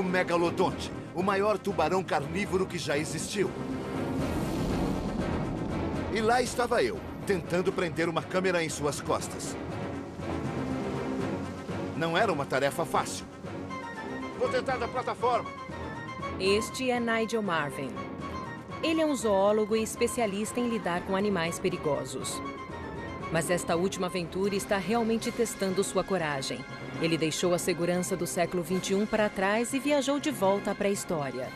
o megalodonte, o maior tubarão carnívoro que já existiu. E lá estava eu, tentando prender uma câmera em suas costas. Não era uma tarefa fácil. Vou tentar da plataforma. Este é Nigel Marvin. Ele é um zoólogo e especialista em lidar com animais perigosos. Mas esta última aventura está realmente testando sua coragem. Ele deixou a segurança do século XXI para trás e viajou de volta à pré-história.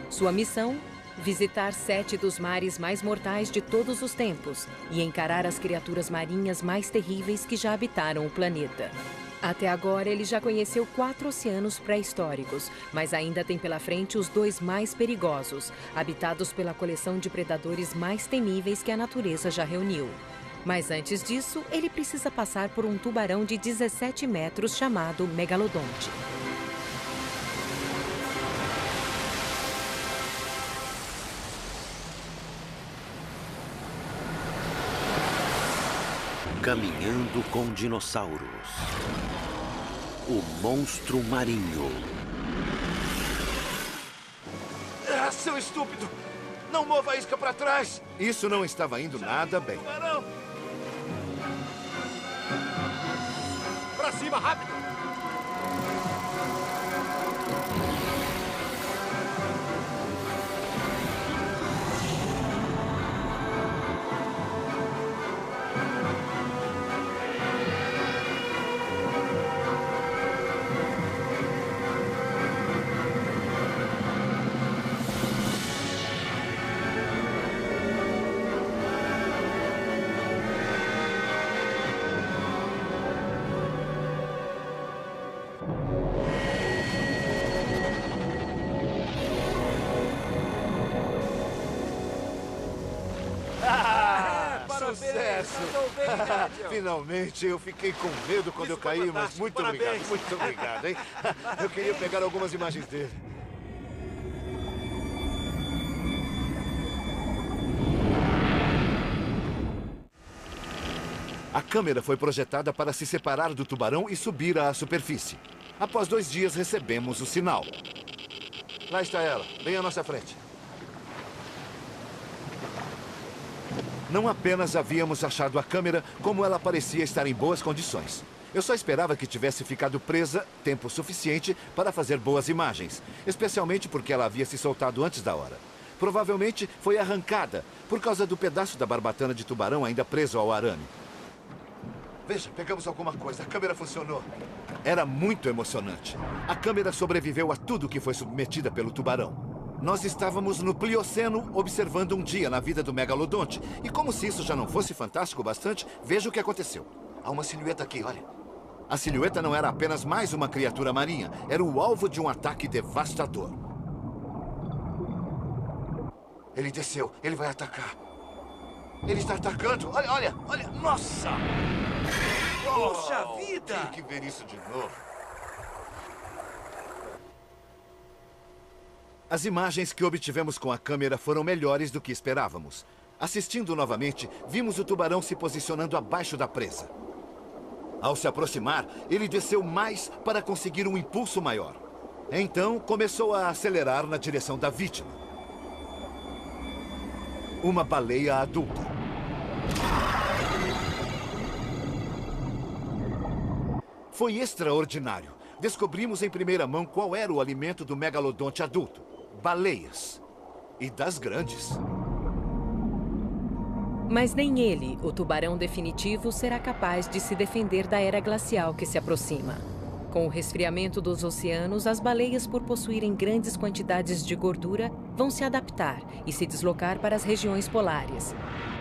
Sua missão? Visitar 7 dos mares mais mortais de todos os tempos e encarar as criaturas marinhas mais terríveis que já habitaram o planeta. Até agora, ele já conheceu 4 oceanos pré-históricos, mas ainda tem pela frente os 2 mais perigosos, habitados pela coleção de predadores mais temíveis que a natureza já reuniu. Mas antes disso, ele precisa passar por um tubarão de 17 metros chamado megalodonte. Caminhando com dinossauros. O monstro marinho. Ah, seu estúpido! Não mova a isca para trás! Isso não estava indo nada bem. Pra cima, rápido! Sucesso! Finalmente, eu fiquei com medo quando eu caí, mas muito obrigado, hein? Eu queria pegar algumas imagens dele. A câmera foi projetada para se separar do tubarão e subir à superfície. Após 2 dias, recebemos o sinal. Lá está ela, bem à nossa frente. Não apenas havíamos achado a câmera, como ela parecia estar em boas condições. Eu só esperava que tivesse ficado presa tempo suficiente para fazer boas imagens, especialmente porque ela havia se soltado antes da hora. Provavelmente foi arrancada, por causa do pedaço da barbatana de tubarão ainda preso ao arame. Veja, pegamos alguma coisa. A câmera funcionou. Era muito emocionante. A câmera sobreviveu a tudo que foi submetida pelo tubarão. Nós estávamos no Plioceno observando um dia na vida do megalodonte. E como se isso já não fosse fantástico bastante, veja o que aconteceu. Há uma silhueta aqui, olha. A silhueta não era apenas mais uma criatura marinha. Era o alvo de um ataque devastador. Ele desceu. Ele vai atacar. Ele está atacando. Olha. Nossa! Puxa vida! Tenho que ver isso de novo. As imagens que obtivemos com a câmera foram melhores do que esperávamos. Assistindo novamente, vimos o tubarão se posicionando abaixo da presa. Ao se aproximar, ele desceu mais para conseguir um impulso maior. Então, começou a acelerar na direção da vítima. Uma baleia adulta. Foi extraordinário. Descobrimos em primeira mão qual era o alimento do megalodonte adulto. Baleias. E das grandes. Mas nem ele, o tubarão definitivo, será capaz de se defender da era glacial que se aproxima. Com o resfriamento dos oceanos, as baleias, por possuírem grandes quantidades de gordura, vão se adaptar e se deslocar para as regiões polares.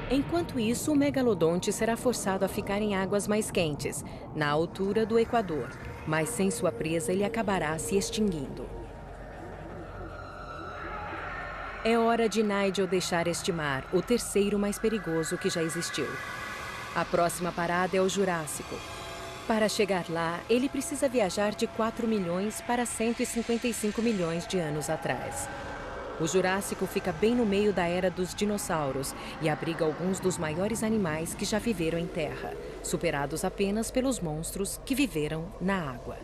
Enquanto isso, o megalodonte será forçado a ficar em águas mais quentes, na altura do Equador. Mas sem sua presa, ele acabará se extinguindo. É hora de Nigel deixar este mar, o terceiro mais perigoso que já existiu. A próxima parada é o Jurássico. Para chegar lá, ele precisa viajar de 4 milhões para 155 milhões de anos atrás. O Jurássico fica bem no meio da era dos dinossauros e abriga alguns dos maiores animais que já viveram em terra, superados apenas pelos monstros que viveram na água.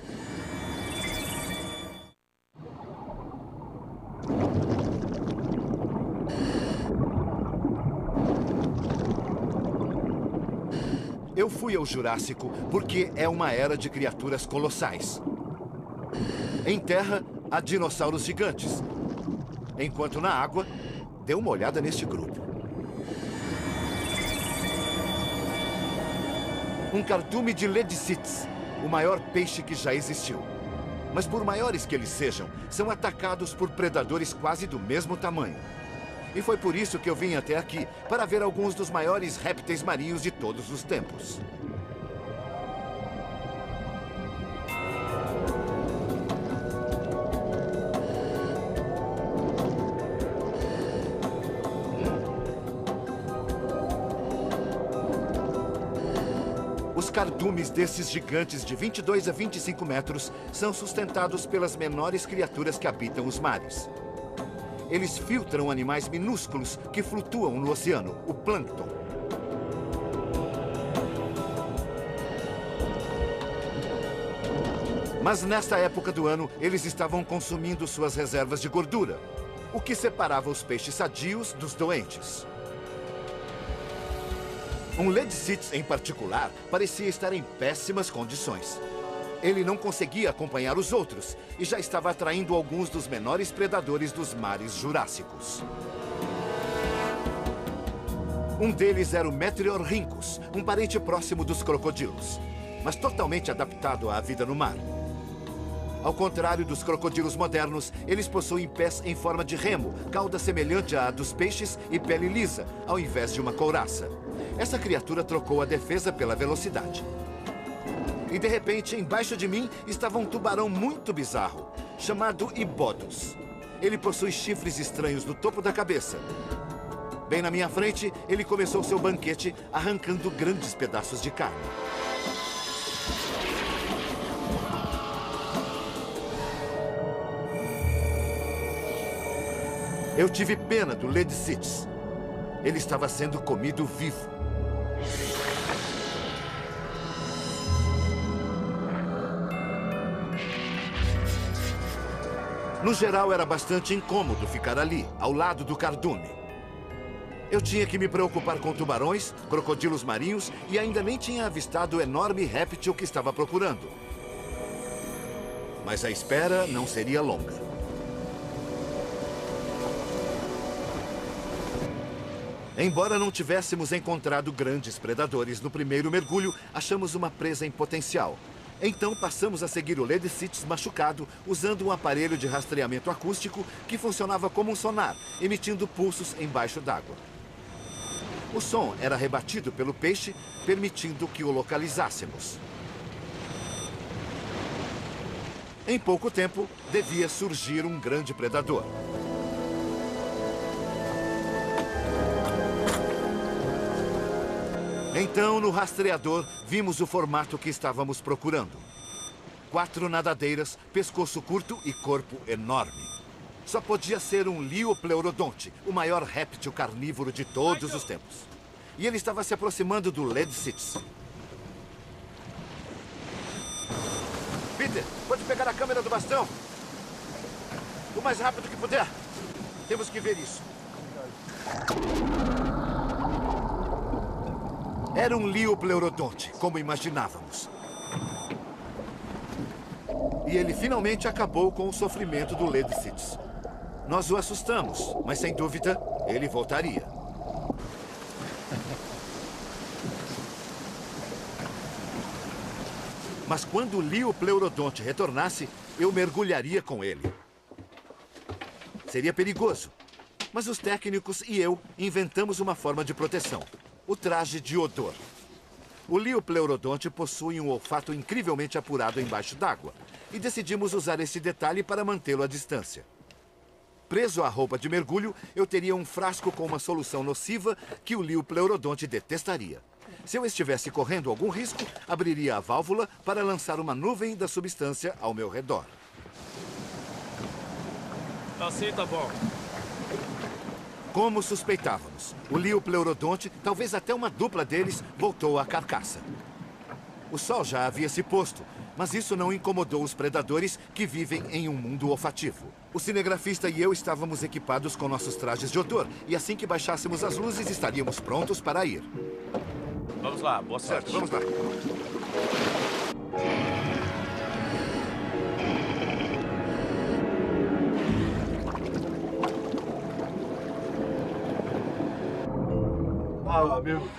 fui ao Jurássico porque é uma era de criaturas colossais. Em terra, há dinossauros gigantes. Enquanto na água, dê uma olhada neste grupo. Um cardume de Ledicites, o maior peixe que já existiu. Mas por maiores que eles sejam, são atacados por predadores quase do mesmo tamanho. E foi por isso que eu vim até aqui, para ver alguns dos maiores répteis marinhos de todos os tempos. Os cardumes desses gigantes de 22 a 25 metros são sustentados pelas menores criaturas que habitam os mares. Eles filtram animais minúsculos que flutuam no oceano, o plâncton. Mas nesta época do ano, eles estavam consumindo suas reservas de gordura, o que separava os peixes sadios dos doentes. Um Ledicites, em particular, parecia estar em péssimas condições. Ele não conseguia acompanhar os outros e já estava atraindo alguns dos menores predadores dos mares jurássicos. Um deles era o Metriorhynchus, um parente próximo dos crocodilos, mas totalmente adaptado à vida no mar. Ao contrário dos crocodilos modernos, eles possuem pés em forma de remo, cauda semelhante à dos peixes e pele lisa, ao invés de uma couraça. Essa criatura trocou a defesa pela velocidade. E de repente, embaixo de mim, estava um tubarão muito bizarro, chamado Ibodus. Ele possui chifres estranhos no topo da cabeça. Bem na minha frente, ele começou seu banquete, arrancando grandes pedaços de carne. Eu tive pena do Ledicites. Ele estava sendo comido vivo. No geral, era bastante incômodo ficar ali, ao lado do cardume. Eu tinha que me preocupar com tubarões, crocodilos marinhos e ainda nem tinha avistado o enorme réptil que estava procurando. Mas a espera não seria longa. Embora não tivéssemos encontrado grandes predadores no primeiro mergulho, achamos uma presa em potencial. Então passamos a seguir o Ledicites machucado usando um aparelho de rastreamento acústico que funcionava como um sonar, emitindo pulsos embaixo d'água. O som era rebatido pelo peixe, permitindo que o localizássemos. Em pouco tempo, devia surgir um grande predador. Então, no rastreador, vimos o formato que estávamos procurando. 4 nadadeiras, pescoço curto e corpo enorme. Só podia ser um Liopleurodonte, o maior réptil carnívoro de todos os tempos. E ele estava se aproximando do Ledicites. Peter, pode pegar a câmera do bastão? O mais rápido que puder. Temos que ver isso. Era um Liopleurodonte, como imaginávamos. E ele finalmente acabou com o sofrimento do Ledicites. Nós o assustamos, mas sem dúvida, ele voltaria. Mas quando o Liopleurodonte retornasse, eu mergulharia com ele. Seria perigoso, mas os técnicos e eu inventamos uma forma de proteção. O traje de odor. O Liopleurodonte possui um olfato incrivelmente apurado embaixo d'água e decidimos usar esse detalhe para mantê-lo à distância. Preso à roupa de mergulho, eu teria um frasco com uma solução nociva que o Liopleurodonte detestaria. Se eu estivesse correndo algum risco, abriria a válvula para lançar uma nuvem da substância ao meu redor. Assim tá bom. Como suspeitávamos, o Liopleurodonte, talvez até uma dupla deles, voltou à carcaça. O sol já havia se posto, mas isso não incomodou os predadores que vivem em um mundo olfativo. O cinegrafista e eu estávamos equipados com nossos trajes de odor, e assim que baixássemos as luzes, estaríamos prontos para ir. Vamos lá, boa sorte. Certo, vamos lá. Ah, meu Deus.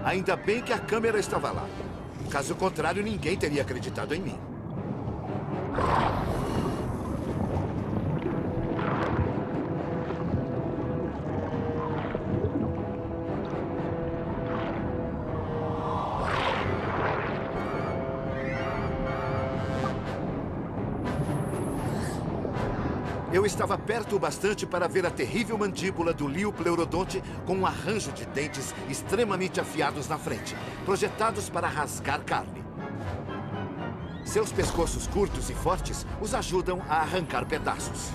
Ainda bem que a câmera estava lá. Caso contrário, ninguém teria acreditado em mim. Eu estava perto o bastante para ver a terrível mandíbula do Liopleurodonte com um arranjo de dentes extremamente afiados na frente, projetados para rasgar carne. Seus pescoços curtos e fortes os ajudam a arrancar pedaços.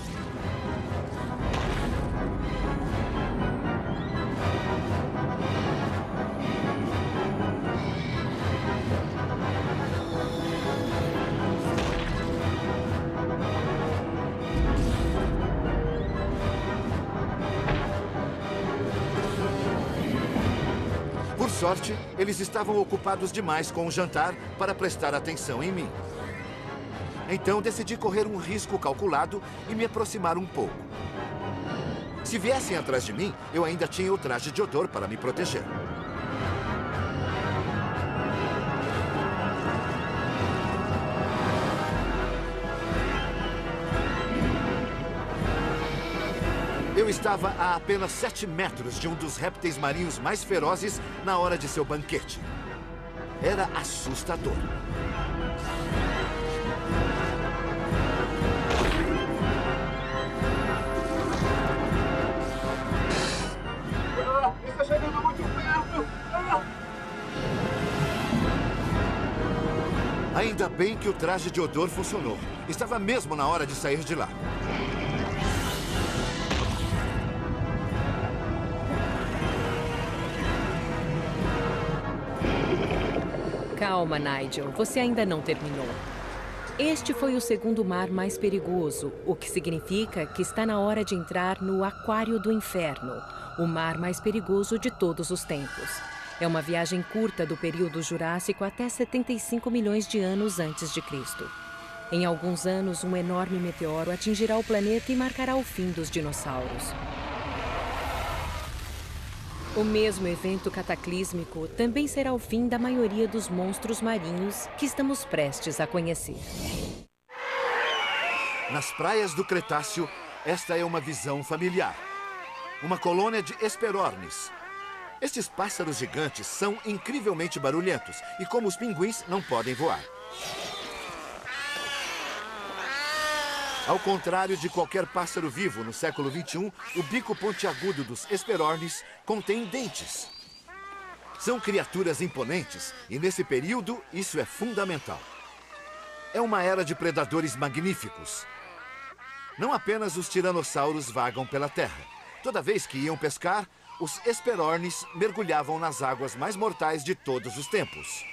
Por sorte, eles estavam ocupados demais com o jantar para prestar atenção em mim. Então decidi correr um risco calculado e me aproximar um pouco. Se viessem atrás de mim, eu ainda tinha o traje de odor para me proteger. Eu estava a apenas 7 metros de um dos répteis marinhos mais ferozes na hora de seu banquete. Era assustador. Está chegando muito perto. Ainda bem que o traje de odor funcionou. Estava mesmo na hora de sair de lá. Calma, Nigel. Você ainda não terminou. Este foi o segundo mar mais perigoso, o que significa que está na hora de entrar no Aquário do Inferno, o mar mais perigoso de todos os tempos. É uma viagem curta do período Jurássico até 75 milhões de anos antes de Cristo. Em alguns anos, um enorme meteoro atingirá o planeta e marcará o fim dos dinossauros. O mesmo evento cataclísmico também será o fim da maioria dos monstros marinhos que estamos prestes a conhecer. Nas praias do Cretáceo, esta é uma visão familiar. Uma colônia de Hesperornis. Estes pássaros gigantes são incrivelmente barulhentos e, como os pinguins, não podem voar. Ao contrário de qualquer pássaro vivo no século XXI, o bico pontiagudo dos Hesperornis contém dentes. São criaturas imponentes e, nesse período, isso é fundamental. É uma era de predadores magníficos. Não apenas os tiranossauros vagam pela terra. Toda vez que iam pescar, os Hesperornis mergulhavam nas águas mais mortais de todos os tempos.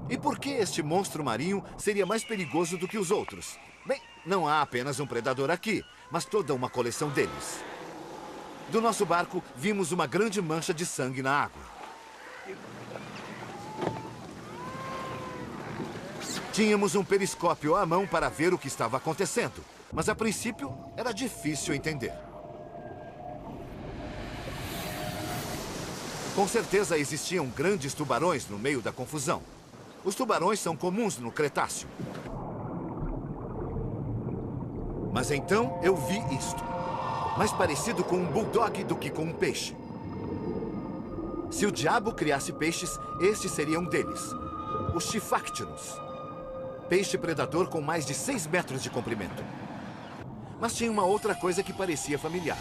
E por que este monstro marinho seria mais perigoso do que os outros? Bem, não há apenas um predador aqui, mas toda uma coleção deles. Do nosso barco, vimos uma grande mancha de sangue na água. Tínhamos um periscópio à mão para ver o que estava acontecendo, mas a princípio era difícil entender. Com certeza existiam grandes tubarões no meio da confusão. Os tubarões são comuns no Cretáceo. Mas então eu vi isto. Mais parecido com um bulldog do que com um peixe. Se o diabo criasse peixes, este seria um deles. O Schifactinus. Peixe predador com mais de 6 metros de comprimento. Mas tinha uma outra coisa que parecia familiar.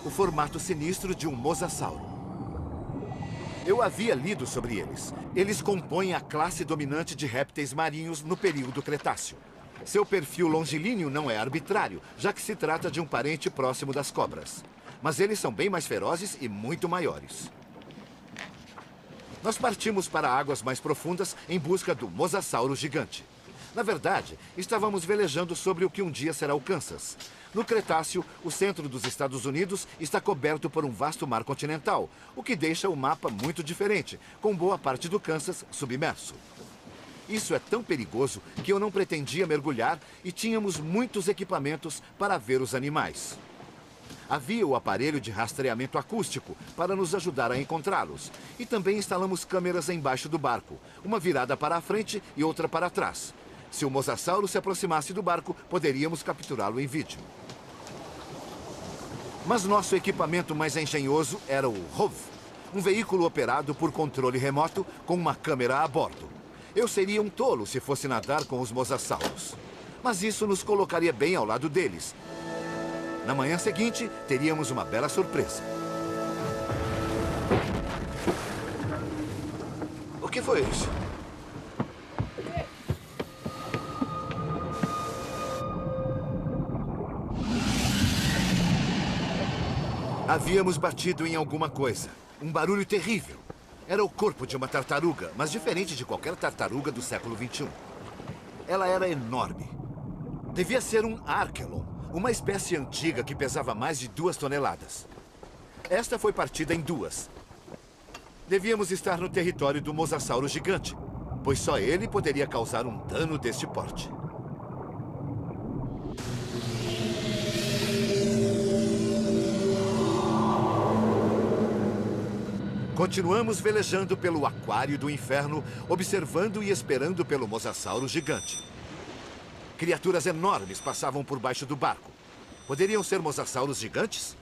O formato sinistro de um mosasauro. Eu havia lido sobre eles. Eles compõem a classe dominante de répteis marinhos no período Cretáceo. Seu perfil longilíneo não é arbitrário, já que se trata de um parente próximo das cobras. Mas eles são bem mais ferozes e muito maiores. Nós partimos para águas mais profundas em busca do mosasauro gigante. Na verdade, estávamos velejando sobre o que um dia será o Kansas. No Cretáceo, o centro dos Estados Unidos está coberto por um vasto mar continental, o que deixa o mapa muito diferente, com boa parte do Kansas submerso. Isso é tão perigoso que eu não pretendia mergulhar e tínhamos muitos equipamentos para ver os animais. Havia o aparelho de rastreamento acústico para nos ajudar a encontrá-los. E também instalamos câmeras embaixo do barco, uma virada para a frente e outra para trás. Se o mosasauro se aproximasse do barco, poderíamos capturá-lo em vídeo. Mas nosso equipamento mais engenhoso era o ROV, um veículo operado por controle remoto com uma câmera a bordo. Eu seria um tolo se fosse nadar com os mosasauros. Mas isso nos colocaria bem ao lado deles. Na manhã seguinte, teríamos uma bela surpresa. O que foi isso? Havíamos batido em alguma coisa. Um barulho terrível. Era o corpo de uma tartaruga, mas diferente de qualquer tartaruga do século XXI. Ela era enorme. Devia ser um Archelon, uma espécie antiga que pesava mais de 2 toneladas. Esta foi partida em 2. Devíamos estar no território do mosasauro gigante, pois só ele poderia causar um dano deste porte. Continuamos velejando pelo aquário do inferno, observando e esperando pelo mosasauro gigante. Criaturas enormes passavam por baixo do barco. Poderiam ser mosasauros gigantes?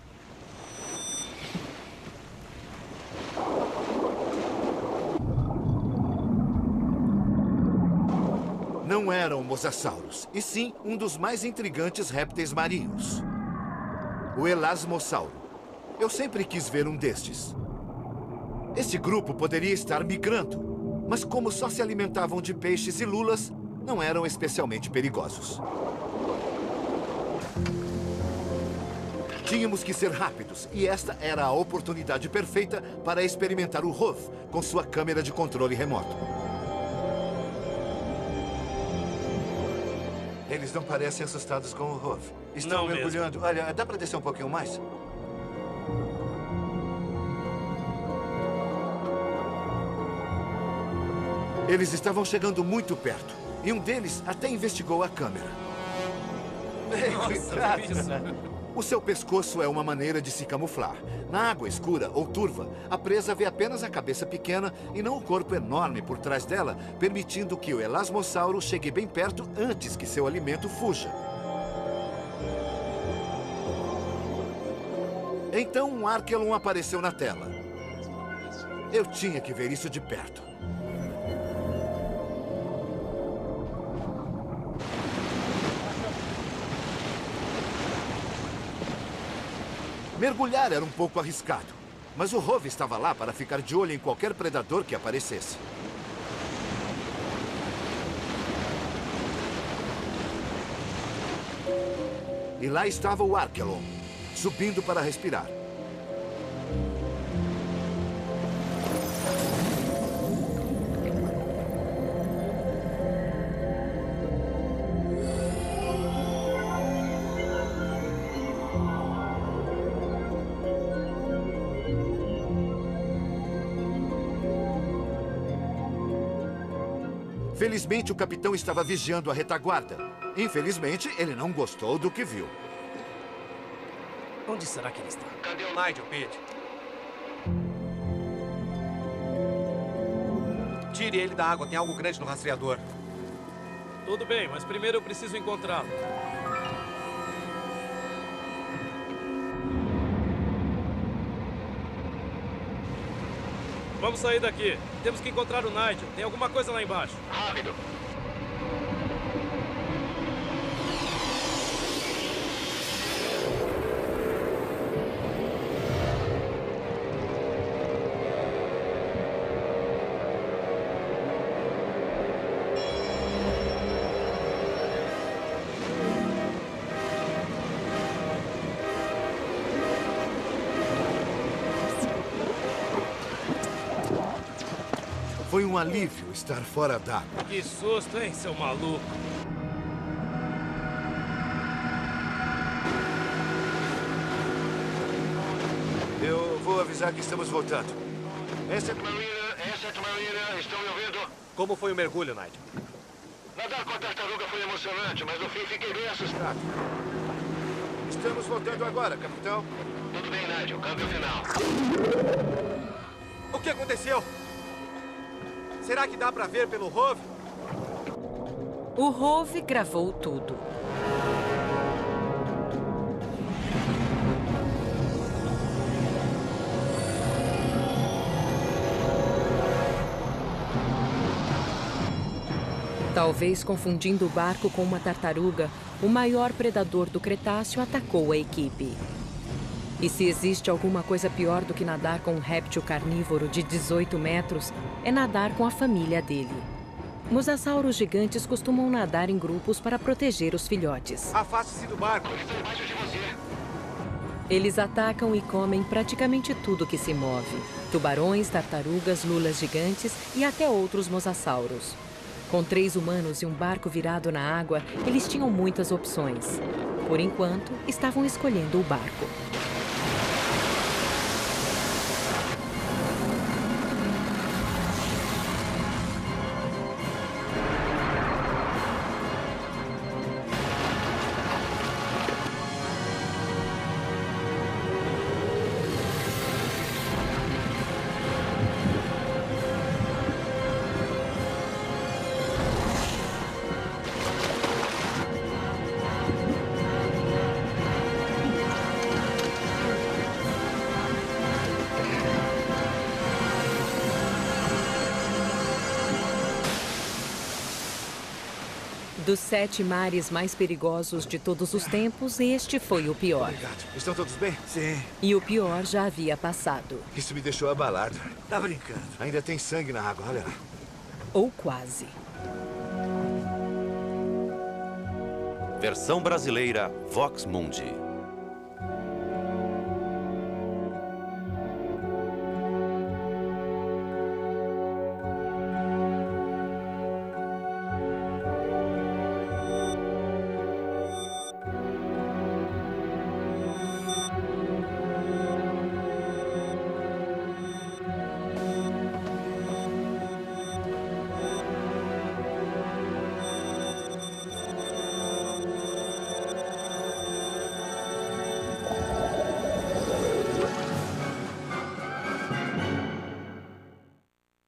Não eram mosasauros, e sim um dos mais intrigantes répteis marinhos. O elasmossauro. Eu sempre quis ver um destes. Esse grupo poderia estar migrando, mas como só se alimentavam de peixes e lulas, não eram especialmente perigosos. Tínhamos que ser rápidos, e esta era a oportunidade perfeita para experimentar o ROV com sua câmera de controle remoto. Eles não parecem assustados com o ROV. Estão mergulhando. Olha, dá para descer um pouquinho mais? Eles estavam chegando muito perto. E um deles até investigou a câmera. O seu pescoço é uma maneira de se camuflar. Na água escura ou turva, a presa vê apenas a cabeça pequena e não o corpo enorme por trás dela, permitindo que o elasmossauro chegue bem perto antes que seu alimento fuja. Então um Archelon apareceu na tela. Eu tinha que ver isso de perto. Mergulhar era um pouco arriscado, mas o ROV estava lá para ficar de olho em qualquer predador que aparecesse. E lá estava o Archelon, subindo para respirar. Felizmente, o capitão estava vigiando a retaguarda. Infelizmente, ele não gostou do que viu. Onde será que ele está? Cadê o Nigel, Pete? Tire ele da água, tem algo grande no rastreador. Tudo bem, mas primeiro eu preciso encontrá-lo. Vamos sair daqui. Temos que encontrar o Nigel. Tem alguma coisa lá embaixo. Rápido. Foi um alívio estar fora d'água. Que susto, hein, seu maluco? Eu vou avisar que estamos voltando. Essa é Marina, estão me ouvindo? Como foi o mergulho, Nigel? Nadar com a tartaruga foi emocionante, mas no fim fiquei bem assustado. Estamos voltando agora, capitão. Tudo bem, Nigel, câmbio final. O que aconteceu? Será que dá pra ver pelo Rove? O Rove gravou tudo. Talvez confundindo o barco com uma tartaruga, o maior predador do Cretáceo atacou a equipe. E se existe alguma coisa pior do que nadar com um réptil carnívoro de 18 metros, é nadar com a família dele. Mosassauros gigantes costumam nadar em grupos para proteger os filhotes. Afaste-se do barco. Estou embaixo de você. Eles atacam e comem praticamente tudo que se move. Tubarões, tartarugas, lulas gigantes e até outros mosassauros. Com 3 humanos e um barco virado na água, eles tinham muitas opções. Por enquanto, estavam escolhendo o barco. Dos 7 mares mais perigosos de todos os tempos, este foi o pior. Obrigado. Estão todos bem? Sim. E o pior já havia passado. Isso me deixou abalado. Tá brincando. Ainda tem sangue na água, olha lá. Ou quase. Versão brasileira Vox Mundi.